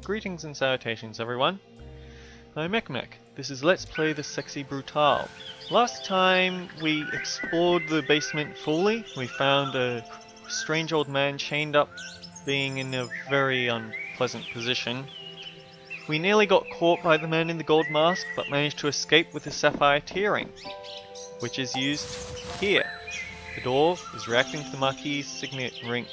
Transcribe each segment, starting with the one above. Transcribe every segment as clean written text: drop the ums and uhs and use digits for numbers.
Greetings and salutations everyone. I'm Mech. This is Let's Play the Sexy Brutale. Last time we explored the basement fully. We found a strange old man chained up, being in a very unpleasant position. We nearly got caught by the man in the gold mask, but managed to escape with the sapphire tearing, which is used here. The door is reacting to the Marquis's signet ring.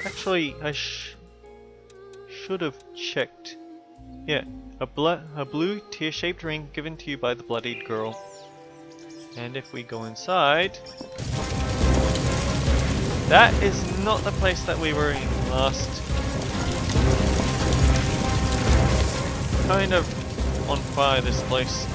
Actually, I should have checked. Yeah, a blue tear-shaped ring given to you by the bloodied girl. And if we go inside, that is not the place that we were in last. Kind of on fire, this place.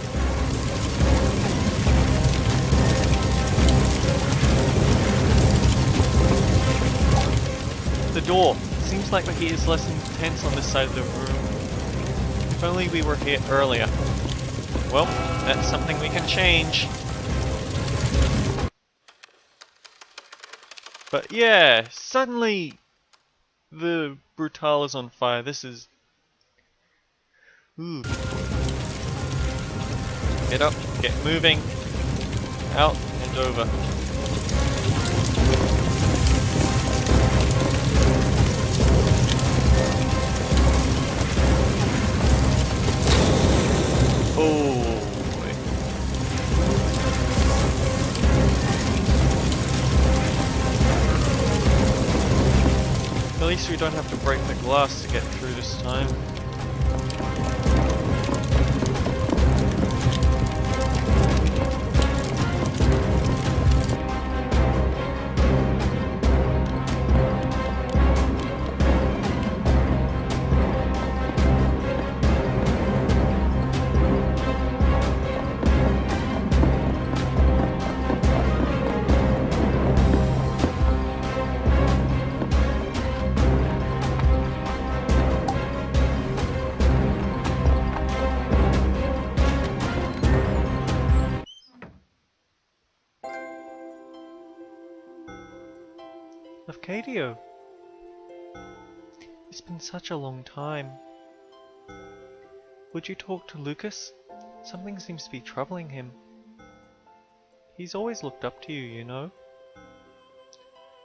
The door. Seems like the heat is less intense on this side of the room. If only we were here earlier. Well, that's something we can change. But yeah, suddenly the Brutale is on fire. This is... Ooh. Get up, get moving, out and over. Oh boy. At least we don't have to break the glass to get through this time. Lafcadio, it's been such a long time. Would you talk to Lucas? Something seems to be troubling him. He's always looked up to you, you know.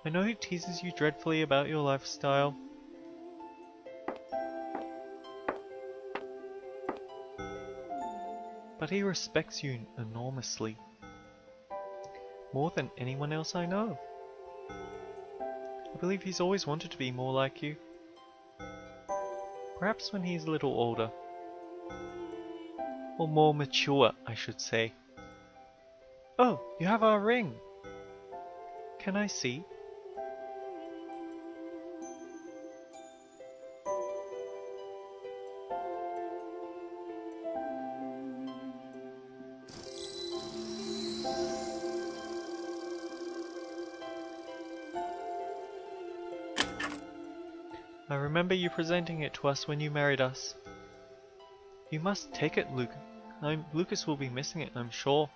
I know he teases you dreadfully about your lifestyle. But he respects you enormously. More than anyone else I know. I believe he's always wanted to be more like you. Perhaps when he's a little older. Or more mature, I should say. Oh, you have our ring! Can I see? I remember you presenting it to us when you married us. You must take it, Luke. Lucas will be missing it, I'm sure.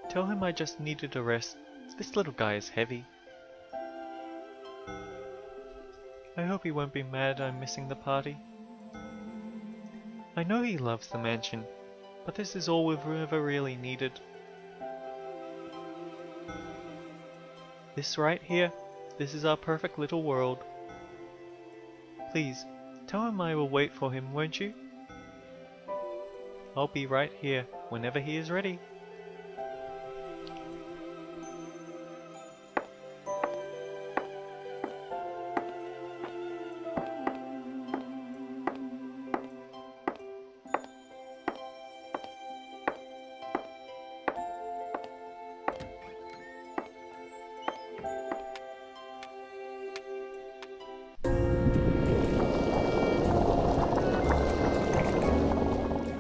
Tell him I just needed a rest. This little guy is heavy. I hope he won't be mad I'm missing the party. I know he loves the mansion, but this is all we've ever really needed. This right here, this is our perfect little world. Please, tell him I will wait for him, won't you? I'll be right here, whenever he is ready.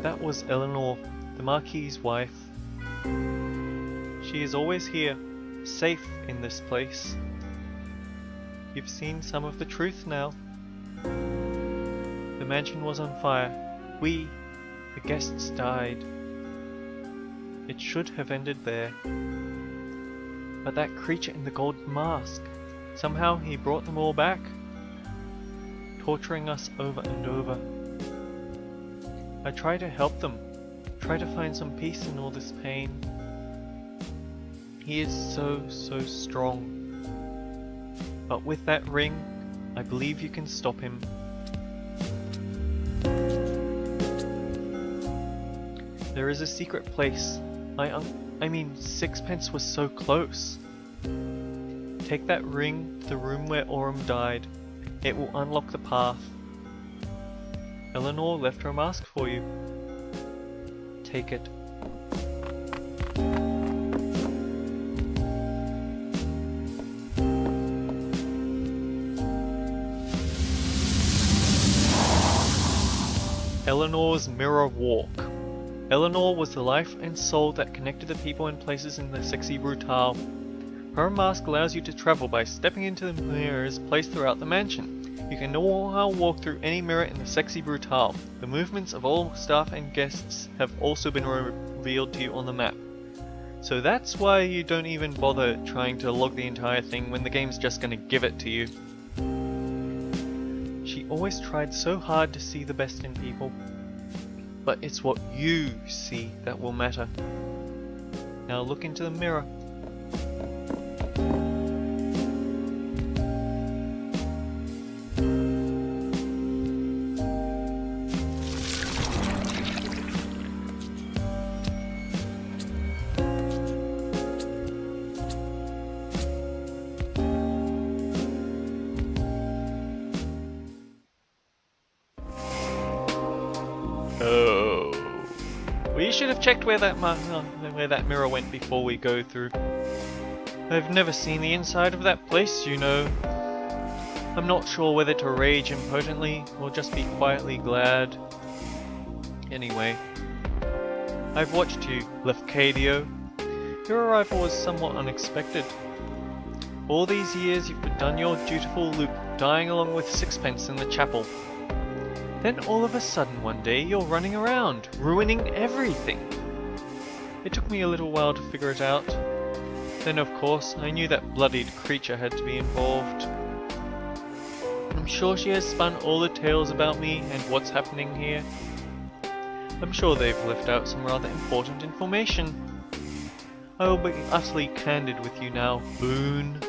That was Eleanor, the Marquis's wife. She is always here, safe in this place. You've seen some of the truth now. The mansion was on fire. We, the guests, died. It should have ended there. But that creature in the gold mask, Somehow he brought them all back, torturing us over and over. I try to help them, try to find some peace in all this pain. He is so strong. But with that ring, I believe you can stop him. There is a secret place. I mean, Sixpence was so close. Take that ring to the room where Aurum died. It will unlock the path. Eleanor left her mask for you. Take it. Eleanor's Mirror Walk. Eleanor was the life and soul that connected the people and places in the Sexy Brutale. Her mask allows you to travel by stepping into the mirrors placed throughout the mansion. You can now walk through any mirror in the Sexy Brutale. The movements of all staff and guests have also been revealed to you on the map. So that's why you don't even bother trying to log the entire thing when the game's just gonna give it to you. She always tried so hard to see the best in people. But it's what you see that will matter. Now look into the mirror. Oh. We should have checked where that mirror went before we go through. I've never seen the inside of that place, you know. I'm not sure whether to rage impotently or just be quietly glad. Anyway, I've watched you, Lefcadio. Your arrival was somewhat unexpected. All these years you've done your dutiful loop, dying along with Sixpence in the chapel. Then all of a sudden one day you're running around, ruining everything. It took me a little while to figure it out. Then of course I knew that bloodied creature had to be involved. I'm sure she has spun all the tales about me and what's happening here. I'm sure they've left out some rather important information. I will be utterly candid with you now, Boone.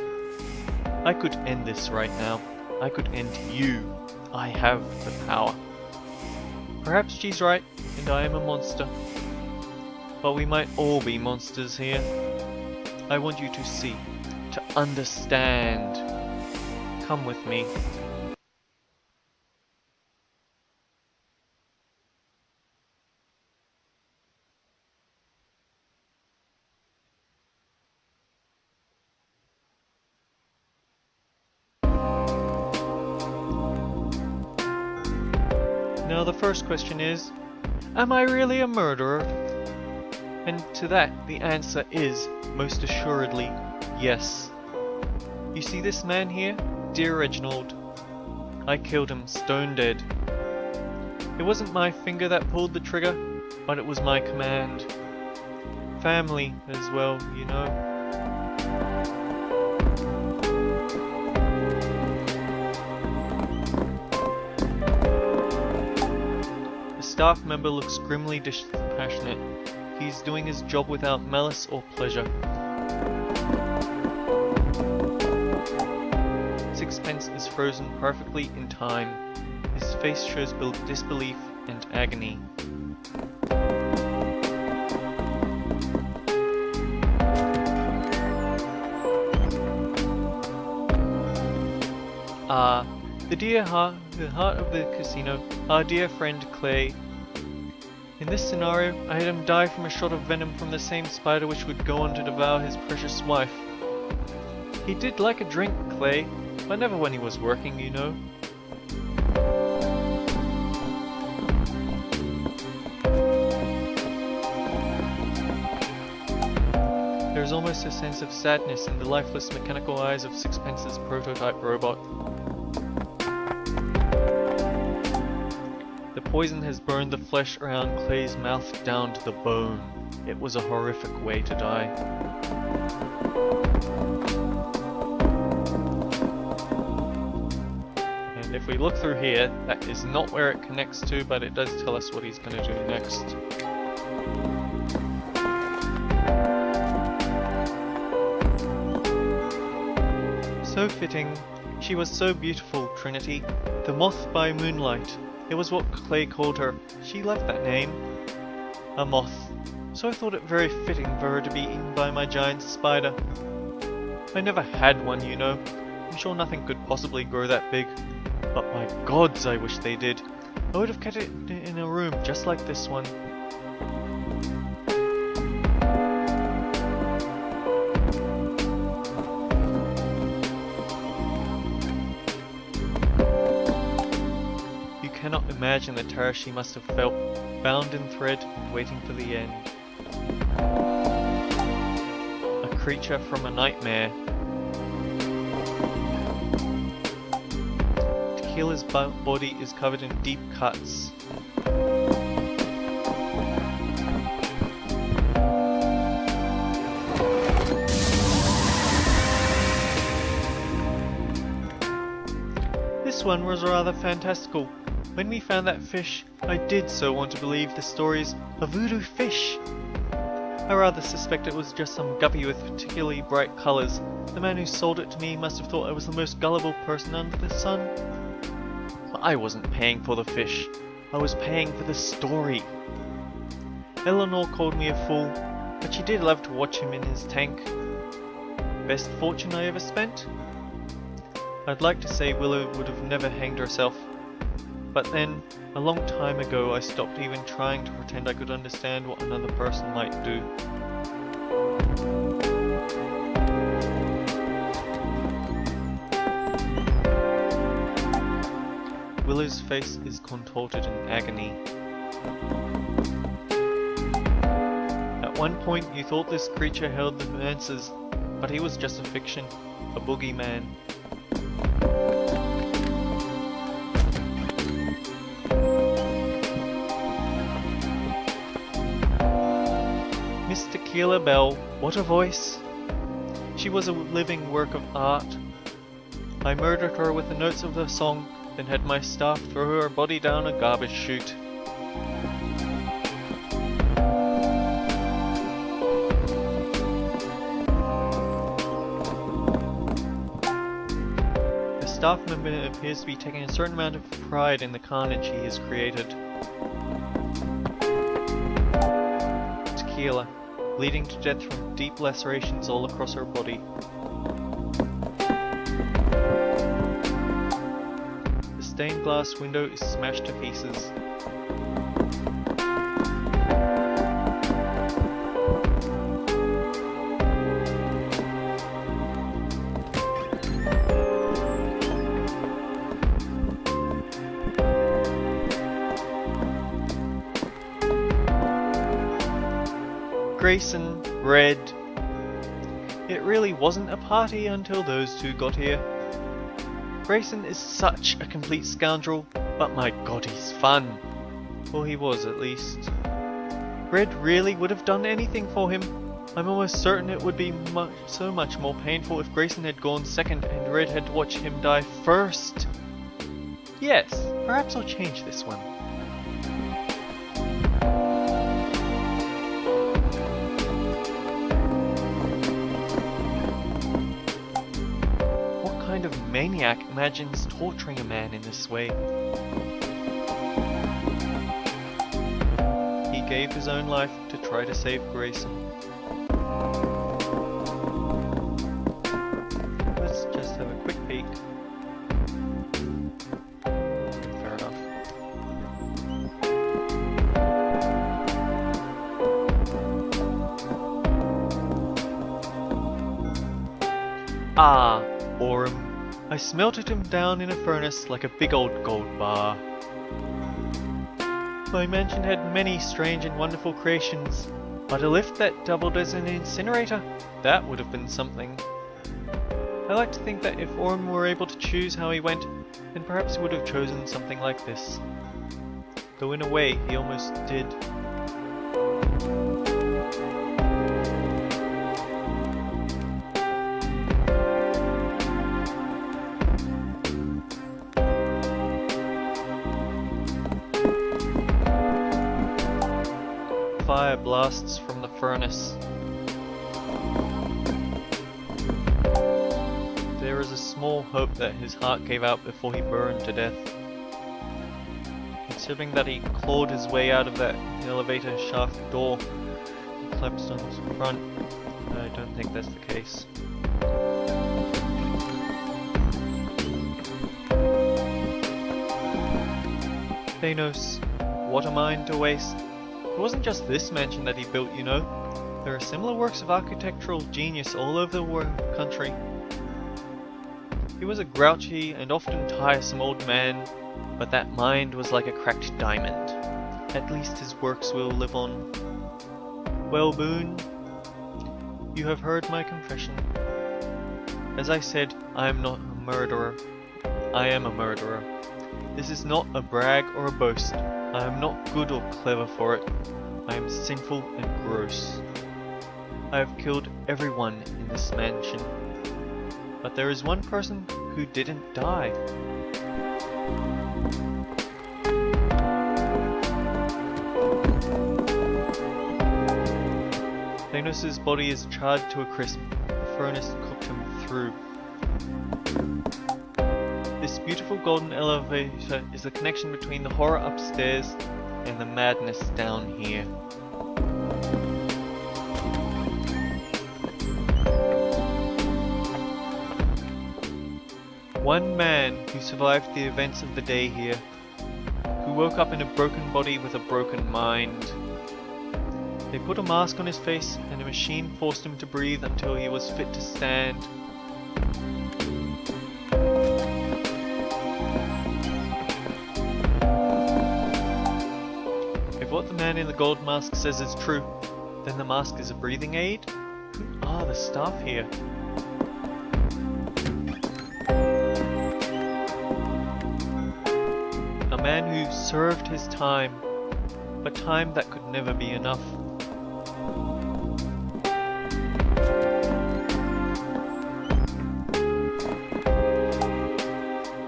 I could end this right now. I could end you. I have the power. Perhaps she's right, and I am a monster. But we might all be monsters here. I want you to see, to understand. Come with me. Now the first question is, am I really a murderer? And to that the answer is, most assuredly, yes. You see this man here? Dear Reginald. I killed him stone dead. It wasn't my finger that pulled the trigger, but it was my command. Family as well, you know. Staff member looks grimly dispassionate. He's doing his job without malice or pleasure. Sixpence is frozen perfectly in time. His face shows disbelief and agony. The heart of the casino, our dear friend Clay. In this scenario, I had him die from a shot of venom from the same spider which would go on to devour his precious wife. He did like a drink, Clay, but never when he was working, you know. There is almost a sense of sadness in the lifeless mechanical eyes of Sixpence's prototype robot. The poison has burned the flesh around Clay's mouth down to the bone. It was a horrific way to die. if we look through here, that is not where it connects to, but it does tell us what he's going to do next. So fitting. She was so beautiful, Trinity. The moth by moonlight. It was what Clay called her. She loved that name. A moth. So I thought it very fitting for her to be eaten by my giant spider. I never had one, you know. I'm sure nothing could possibly grow that big. But my gods, I wish they did. I would have kept it in a room just like this one. You cannot imagine the terror she must have felt, bound in thread, waiting for the end. A creature from a nightmare. Tequila's body is covered in deep cuts. This one was rather fantastical. When we found that fish, I did so want to believe the stories of voodoo fish. I rather suspect it was just some guppy with particularly bright colours. The man who sold it to me must have thought I was the most gullible person under the sun. But I wasn't paying for the fish. I was paying for the story. Eleanor called me a fool, but she did love to watch him in his tank. Best fortune I ever spent? I'd like to say Willow would have never hanged herself. But then, a long time ago, I stopped even trying to pretend I could understand what another person might do. Willow's face is contorted in agony. At one point, you thought this creature held the answers, but he was just a fiction, a boogeyman. Miss Tequila Bell, what a voice! She was a living work of art. I murdered her with the notes of the song, then had my staff throw her body down a garbage chute. The staff member appears to be taking a certain amount of pride in the carnage he has created. Tequila, bleeding to death from deep lacerations all across her body. The stained glass window is smashed to pieces. Grayson, Red. It really wasn't a party until those two got here. Grayson is such a complete scoundrel, but my god, he's fun. Or he was, at least. Red really would have done anything for him. I'm almost certain it would be so much more painful if Grayson had gone second and Red had watched him die first. Yes, perhaps I'll change this one. What kind of maniac imagines torturing a man in this way? He gave his own life to try to save Grayson. Let's just have a quick peek. Fair enough. Ah, Orem. I smelted him down in a furnace like a big old gold bar. My mansion had many strange and wonderful creations, but a lift that doubled as an incinerator, that would have been something. I like to think that if Orem were able to choose how he went, then perhaps he would have chosen something like this. Though in a way, he almost did. fire blasts from the furnace. There is a small hope that his heart gave out before he burned to death. Considering that he clawed his way out of that elevator shaft door and collapsed on his front, I don't think that's the case. Thanos, what a mind to waste. It wasn't just this mansion that he built, you know. There are similar works of architectural genius all over the country. He was a grouchy and often tiresome old man, but that mind was like a cracked diamond. At least his works will live on. Well, Boone, you have heard my confession. As I said, I am not a murderer. I am a murderer. This is not a brag or a boast. I am not good or clever for it. I am sinful and gross. I have killed everyone in this mansion. But there is one person who didn't die. Thanos' body is charred to a crisp. The furnace cooked him through. This beautiful golden elevator is the connection between the horror upstairs and the madness down here. One man who survived the events of the day here, who woke up in a broken body with a broken mind. They put a mask on his face and a machine forced him to breathe until he was fit to stand. If what the man in the gold mask says is true, then the mask is a breathing aid? Who are the staff here? A man who served his time, but time that could never be enough.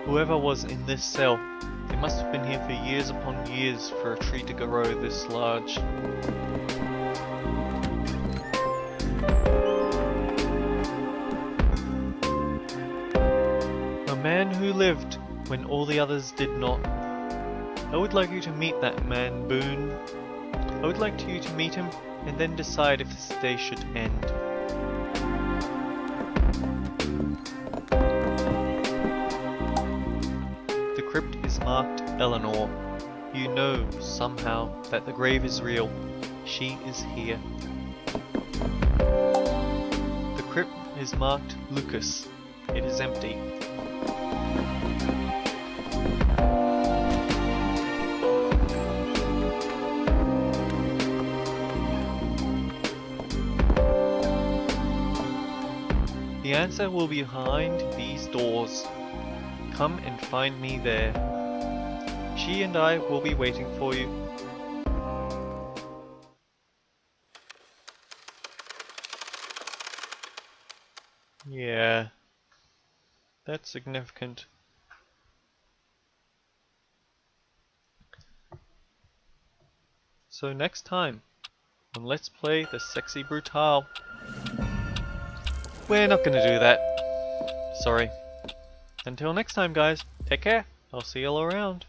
Whoever was in this cell, they must have been here for years upon years for a tree to grow this large. A man who lived when all the others did not. I would like you to meet that man, Boone. I would like you to meet him and then decide if this day should end. The crypt is marked Eleanor. You know, somehow, that the grave is real. She is here. The crypt is marked Lucas. It is empty. The answer will be behind these doors. Come and find me there. She and I will be waiting for you. Yeah, that's significant. So next time on Let's Play the Sexy Brutale, we're not gonna do that. Sorry. Until next time, guys, take care. I'll see you all around.